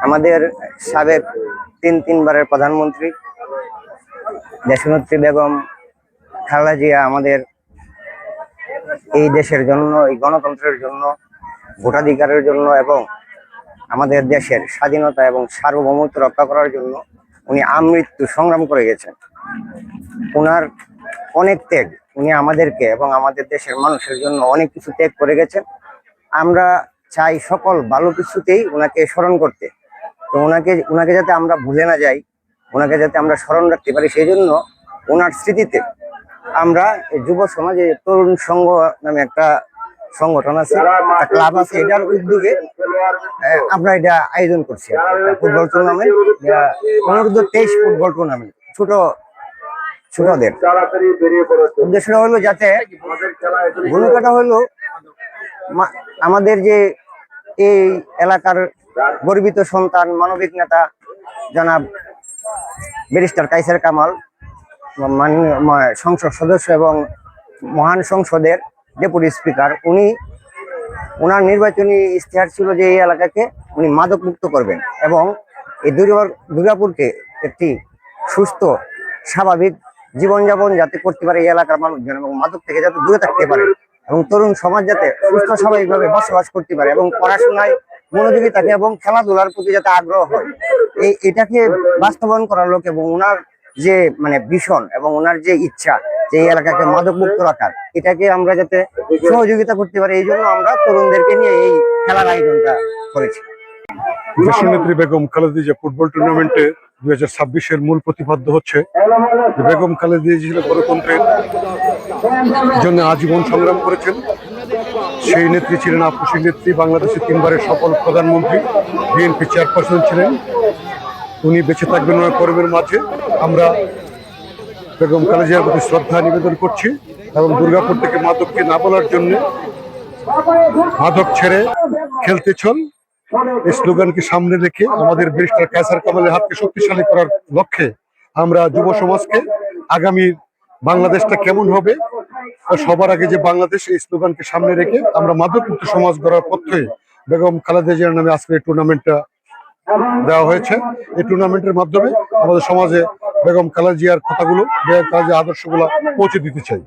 আমাদের সাবেক তিনবারের প্রধানমন্ত্রী দেশনেত্রী বেগম খালেদা জিয়া আমাদের এই দেশের জন্য, এই গণতন্ত্রের জন্য, ভোটাধিকারের জন্য এবং আমাদের দেশের স্বাধীনতা এবং সার্বভৌমত্ব রক্ষা করার জন্য উনি আমৃত্যু সংগ্রাম করে গেছেন। ওনার অনেক ত্যাগ, উনি আমাদেরকে এবং আমাদের দেশের মানুষের জন্য অনেক কিছু ত্যাগ করে গেছেন। আমরা চাই সকল ভালো কিছুতেই ওনাকে স্মরণ করতে। তো ওনাকে যাতে আমরা ভুলে না যাই, ওনাকে যাতে আমরা স্মরণ রাখতে পারি, সেই জন্য ওনার স্মৃতিতে আমরা যুব সমাজে তরুণ সংঘ নামে একটা সংগঠন আছে, একটা ক্লাব আছে, এটার উদ্যোগে আমরা এটা আয়োজন করছি। ফুটবল টুর্নামেন্ট, অনূর্ধ্ব 23 ফুটবল টুর্নামেন্ট, ছোটদের। উদ্দেশ্যটা হলো যাতে ভূমিকাটা হলো আমাদের যে এই এলাকার গর্বিত সন্তান, মানবিক নেতা জনাব ব্যারিস্টার কায়সার কামাল, সংসদ সদস্য এবং মহান সংসদের ডেপুটি স্পিকার, ওনার নির্বাচনী ইশতেহার ছিল যে এই এলাকাকে উনি মাদক মুক্ত করবেন এবং এই দুর্গাপুরকে একটি সুস্থ স্বাভাবিক জীবনযাপন যাতে করতে পারে এই এলাকার মানুষজন, এবং মাদক থেকে যাতে দূরে থাকতে পারে এবং তরুণ সমাজ যাতে সুস্থ স্বাভাবিকভাবে বসবাস করতে পারে এবং পড়াশোনায় মনোযোগী থাকে এবং খেলাধুলার প্রতি যাতে আগ্রহ হয়, এটাকে বাস্তবায়ন করার লোক এবং ওনার যে ভীষণ এবং ওনার যে ইচ্ছা যে এই এলাকাকে মাদক মুক্ত রাখার, এটাকে আমরা যাতে সহযোগিতা করতে পারি, এই জন্য আমরা তরুণদেরকে নিয়ে এই খেলার আয়োজনটা করেছি। দেশনেত্রী বেগম খালেদা জিয়া ফুটবল টুর্নামেন্টে 2026-এর মূল প্রতিপাদ্য হচ্ছে বেগম খালেদা জিয়া গণতন্ত্রের জন্য আজীবন সংগ্রাম করেছেন। সেই নেত্রী ছিলেন আপসী নেত্রী, বাংলাদেশের 3বারের সফল প্রধানমন্ত্রী, বিএনপি চেয়ারপারসন ছিলেন। উনি বেঁচে থাকবেন ওনার কর্মের মাঝে। আমরা বেগম খালেদা জিয়ার প্রতি শ্রদ্ধা নিবেদন করছি এবং দুর্গাপুর থেকে মাদককে না বলার জন্য মাদক ছেড়ে খেলতে চল এই স্লোগানকে সামনে রেখে আমাদের ব্যারিস্টার কায়সার কামালের হাতকে শক্তিশালী করার লক্ষ্যে আমরা যুব সমাজকে আগামী বাংলাদেশটা কেমন হবে সবার আগে যে বাংলাদেশ, এই স্লোগানকে সামনে রেখে আমরা মাদক মুক্ত সমাজ গড়ার পথে বেগম খালেদা জিয়ার নামে আজকে এই টুর্নামেন্টটা দেওয়া হয়েছে। এই টুর্নামেন্টের মাধ্যমে আমাদের সমাজে বেগম খালেদা জিয়ার কথাগুলো, বেগম খালেদা জিয়ার আদর্শগুলো পৌঁছে দিতে চাই।